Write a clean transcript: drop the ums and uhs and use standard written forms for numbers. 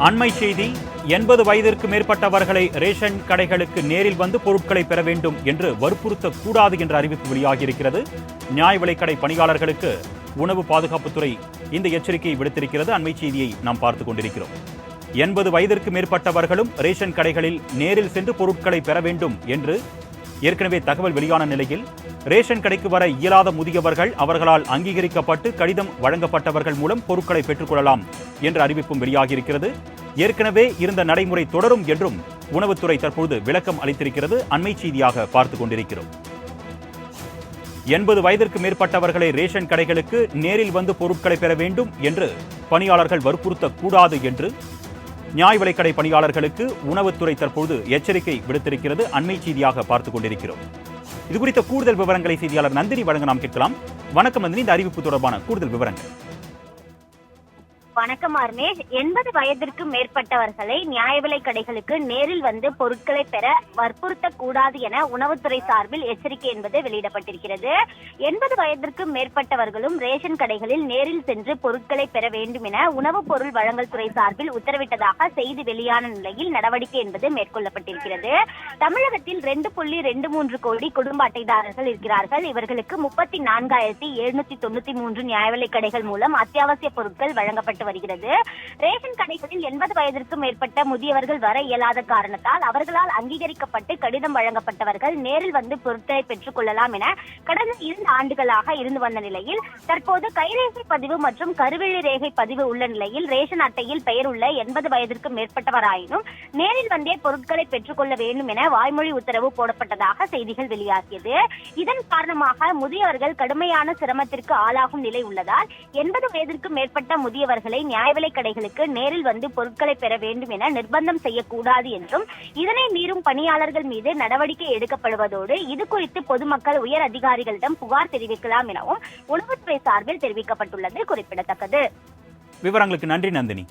அண்மை செய்தி 80 வயதிற்கு மேற்பட்டவர்களை ரேஷன் கடைகளுக்கு நேரில் வந்து பொருட்களை பெற வேண்டும் என்று வற்புறுத்தக்கூடாது என்ற அறிவிப்பு வெளியாகியிருக்கிறது. நியாய விலைக்கடை பணியாளர்களுக்கு உணவு பாதுகாப்புத்துறை இந்த எச்சரிக்கையை விடுத்திருக்கிறது. அண்மை செய்தியை நாம் பார்த்துக் கொண்டிருக்கிறோம். 80 வயதிற்கு மேற்பட்டவர்களும் ரேஷன் கடைகளில் நேரில் சென்று பொருட்களை பெற வேண்டும் என்று ஏற்கனவே தகவல் வெளியான நிலையில் ரேஷன் கடைக்கு வர இயலாத முதியவர்கள் அவர்களால் அங்கீகரிக்கப்பட்டு கடிதம் வழங்கப்பட்டவர்கள் மூலம் பொருட்களை பெற்றுக்கொள்ளலாம் என்ற அறிவிப்பும் வெளியாகியிருக்கிறது. ஏற்கனவே இருந்த நடைமுறை தொடரும் என்றும் உணவுத்துறை தற்போது விளக்கம் அளித்திருக்கிறது. அண்மை செய்தியாக பார்த்துக் கொண்டிருக்கிறோம். 80 வயதிற்கு மேற்பட்டவர்களை ரேஷன் கடைகளுக்கு நேரில் வந்து பொருட்களை பெற வேண்டும் என்று பணியாளர்கள் வற்புறுத்தக்கூடாது என்று நியாய விலைக்கடை பணியாளர்களுக்கு உணவுத்துறை தற்போது எச்சரிக்கை விடுத்திருக்கிறது. அண்மை செய்தியாக பார்த்துக் கொண்டிருக்கிறோம். இதுகுறித்த கூடுதல் விவரங்களை செய்தியாளர் நந்தினி வழங்க நாம் கேட்கலாம். வணக்கம் நந்தினி, இந்த அறிவிப்பு தொடர்பான கூடுதல் விவரங்கள். வணக்கம் அர்மேஷ். 80 வயதிற்கு மேற்பட்டவர்களை நியாய விலை கடைகளுக்கு நேரில் வந்து பொருட்களை பெற வற்புறுத்தக்கூடாது என உணவுத்துறை சார்பில் எச்சரிக்கை என்பது வெளியிடப்பட்டிருக்கிறது. 80 வயதிற்கு மேற்பட்டவர்களும் ரேஷன் கடைகளில் நேரில் சென்று பொருட்களை பெற வேண்டும் என உணவுப் பொருள் வழங்கல் துறை சார்பில் உத்தரவிட்டதாக செய்தி வெளியான நிலையில் நடவடிக்கை என்பது மேற்கொள்ளப்பட்டிருக்கிறது. தமிழகத்தில் 2.23 கோடி குடும்ப அட்டைதாரர்கள் இருக்கிறார்கள். இவர்களுக்கு 34,793 நியாய விலை கடைகள் மூலம் அத்தியாவசிய பொருட்கள் வழங்கப்பட்டு வருகிறது. ரேஷன் கடைகளில் 80 வயதிற்கு மேற்பட்ட முதியவர்கள் வர இயலாத காரணத்தால் அவர்களால் அங்கீகரிக்கப்பட்டு கடிதம் வழங்கப்பட்டவர்கள் நேரில் வந்து பொருட்களை பெற்றுக் கொள்ளலாம் என கடந்த 2 ஆண்டுகளாக இருந்து வந்த நிலையில் தற்போது கைரேகை பதிவு மற்றும் கருவிழி ரேகை பதிவு உள்ள நிலையில் ரேஷன் அட்டையில் பெயர் உள்ள 80 வயதிற்கு மேற்பட்டவராயினும் நேரில் வந்தே பொருட்களை பெற்றுக் கொள்ள வேண்டும் என வாய்மொழி உத்தரவு போடப்பட்டதாக செய்திகள் வெளியாகியது. இதன் காரணமாக முதியவர்கள் கடுமையான சிரமத்திற்கு ஆளாகும் நிலை உள்ளதால் 80 வயதிற்கு மேற்பட்ட முதியவர்கள் நியாய விலை கடைகளுக்கு நேரில் வந்து பொருட்களை பெற வேண்டும் என நிர்பந்தம் செய்யக்கூடாது என்றும் இதனை மீறும் பணியாளர்கள் மீது நடவடிக்கை எடுக்கப்படுவதோடு இது குறித்து பொதுமக்கள் உயர் அதிகாரிகளிடம் புகார் தெரிவிக்கலாம் எனவும் உணவுத்துறை சார்பில் தெரிவிக்கப்பட்டுள்ளது குறிப்பிடத்தக்கது. விவரங்களுக்கு நன்றி நந்தினி.